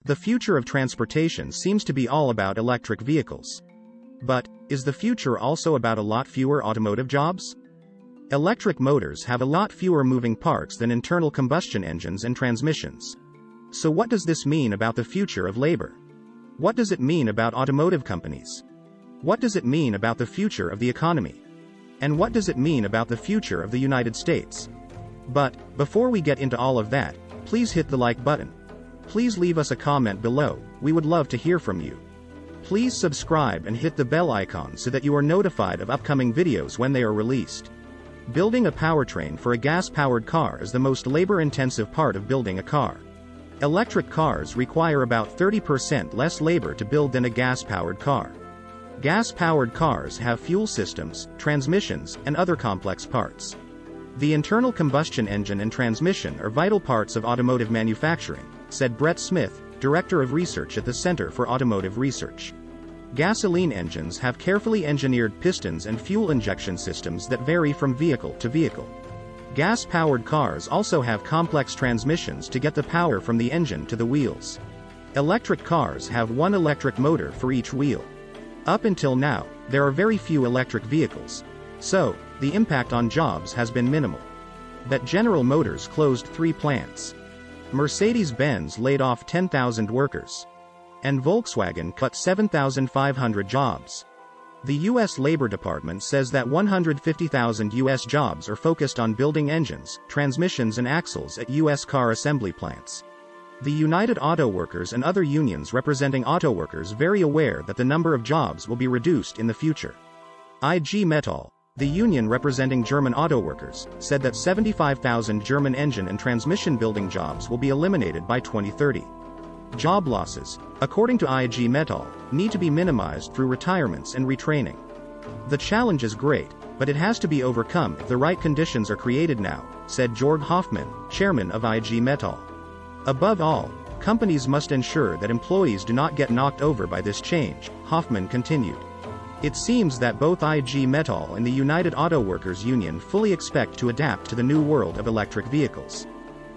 The future of transportation seems to be all about electric vehicles. But, is the future also about a lot fewer automotive jobs? Electric motors have a lot fewer moving parts than internal combustion engines and transmissions. So what does this mean about the future of labor? What does it mean about automotive companies? What does it mean about the future of the economy? And what does it mean about the future of the United States? But, before we get into all of that, please hit the like button. Please leave us a comment below, we would love to hear from you. Please subscribe and hit the bell icon so that you are notified of upcoming videos when they are released. Building a powertrain for a gas-powered car is the most labor-intensive part of building a car. Electric cars require about 30% less labor to build than a gas-powered car. Gas-powered cars have fuel systems, transmissions, and other complex parts. The internal combustion engine and transmission are vital parts of automotive manufacturing, said Brett Smith, Director of Research at the Center for Automotive Research. Gasoline engines have carefully engineered pistons and fuel injection systems that vary from vehicle to vehicle. Gas-powered cars also have complex transmissions to get the power from the engine to the wheels. Electric cars have one electric motor for each wheel. Up until now, there are very few electric vehicles. So, the impact on jobs has been minimal. But General Motors closed 3 plants. Mercedes-Benz laid off 10,000 workers. And Volkswagen cut 7,500 jobs. The U.S. Labor Department says that 150,000 U.S. jobs are focused on building engines, transmissions and axles at U.S. car assembly plants. The United Auto Workers and other unions representing auto workers are very aware that the number of jobs will be reduced in the future. IG Metall, the union representing German auto workers, said that 75,000 German engine and transmission building jobs will be eliminated by 2030. Job losses, according to IG Metall, need to be minimized through retirements and retraining. The challenge is great, but it has to be overcome if the right conditions are created now, said Jörg Hoffmann, chairman of IG Metall. Above all, companies must ensure that employees do not get knocked over by this change, Hoffmann continued. It seems that both IG Metall and the United Auto Workers Union fully expect to adapt to the new world of electric vehicles.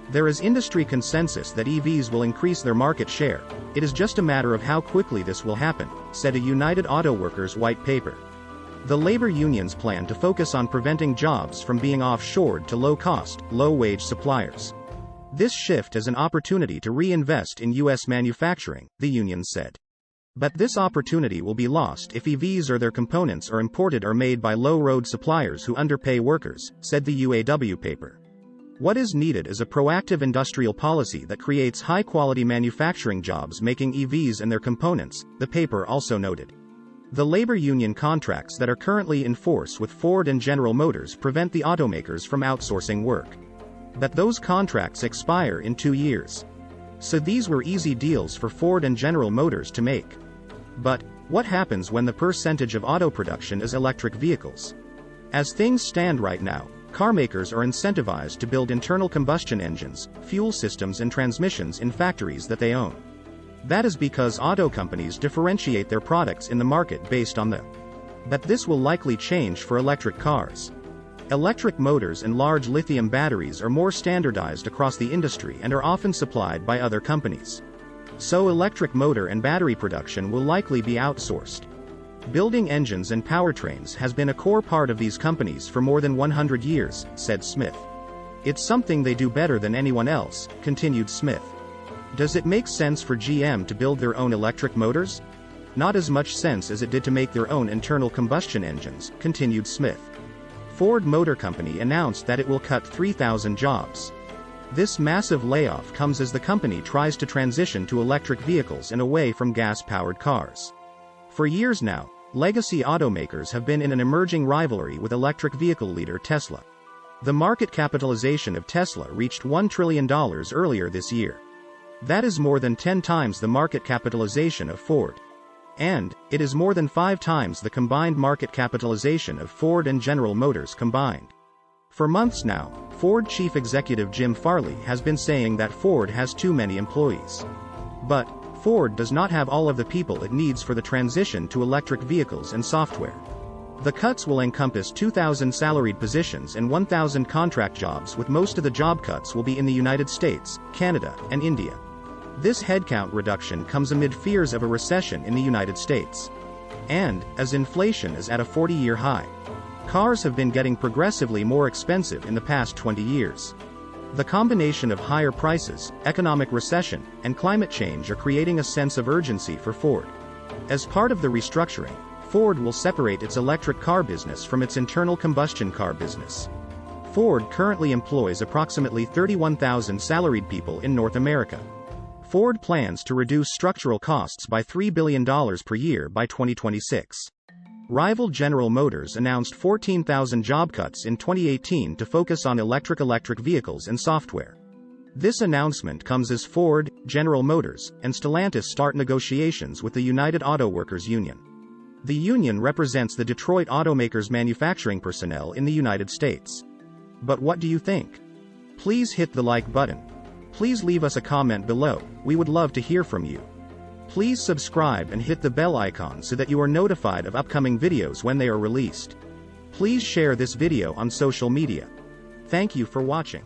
There is industry consensus that EVs will increase their market share. It is just a matter of how quickly this will happen, said a United Auto Workers white paper. The labor unions plan to focus on preventing jobs from being offshored to low-cost, low-wage suppliers. This shift is an opportunity to reinvest in U.S. manufacturing, the union said. But this opportunity will be lost if EVs or their components are imported or made by low-road suppliers who underpay workers, said the UAW paper. What is needed is a proactive industrial policy that creates high-quality manufacturing jobs making EVs and their components, the paper also noted. The labor union contracts that are currently in force with Ford and General Motors prevent the automakers from outsourcing work. But those contracts expire in 2 years. So these were easy deals for Ford and General Motors to make. But, what happens when the percentage of auto production is electric vehicles? As things stand right now, car makers are incentivized to build internal combustion engines, fuel systems and transmissions in factories that they own. That is because auto companies differentiate their products in the market based on them. But this will likely change for electric cars. Electric motors and large lithium batteries are more standardized across the industry and are often supplied by other companies. So electric motor and battery production will likely be outsourced. Building engines and powertrains has been a core part of these companies for more than 100 years, said Smith. It's something they do better than anyone else, continued Smith. Does it make sense for GM to build their own electric motors? Not as much sense as it did to make their own internal combustion engines, continued Smith. Ford Motor Company announced that it will cut 3,000 jobs. This massive layoff comes as the company tries to transition to electric vehicles and away from gas-powered cars. For years now, legacy automakers have been in an emerging rivalry with electric vehicle leader Tesla. The market capitalization of Tesla reached $1 trillion earlier this year. That is more than 10 times the market capitalization of Ford. And, it is more than 5 times the combined market capitalization of Ford and General Motors combined. For months now, Ford chief executive Jim Farley has been saying that Ford has too many employees. But, Ford does not have all of the people it needs for the transition to electric vehicles and software. The cuts will encompass 2,000 salaried positions and 1,000 contract jobs, with most of the job cuts will be in the United States, Canada, and India. This headcount reduction comes amid fears of a recession in the United States. And, as inflation is at a 40-year high, cars have been getting progressively more expensive in the past 20 years. The combination of higher prices, economic recession, and climate change are creating a sense of urgency for Ford. As part of the restructuring, Ford will separate its electric car business from its internal combustion car business. Ford currently employs approximately 31,000 salaried people in North America. Ford plans to reduce structural costs by $3 billion per year by 2026. Rival General Motors announced 14,000 job cuts in 2018 to focus on electric vehicles and software. This announcement comes as Ford, General Motors, and Stellantis start negotiations with the United Auto Workers Union. The union represents the Detroit automakers' manufacturing personnel in the United States. But what do you think? Please hit the like button. Please leave us a comment below, we would love to hear from you. Please subscribe and hit the bell icon so that you are notified of upcoming videos when they are released. Please share this video on social media. Thank you for watching.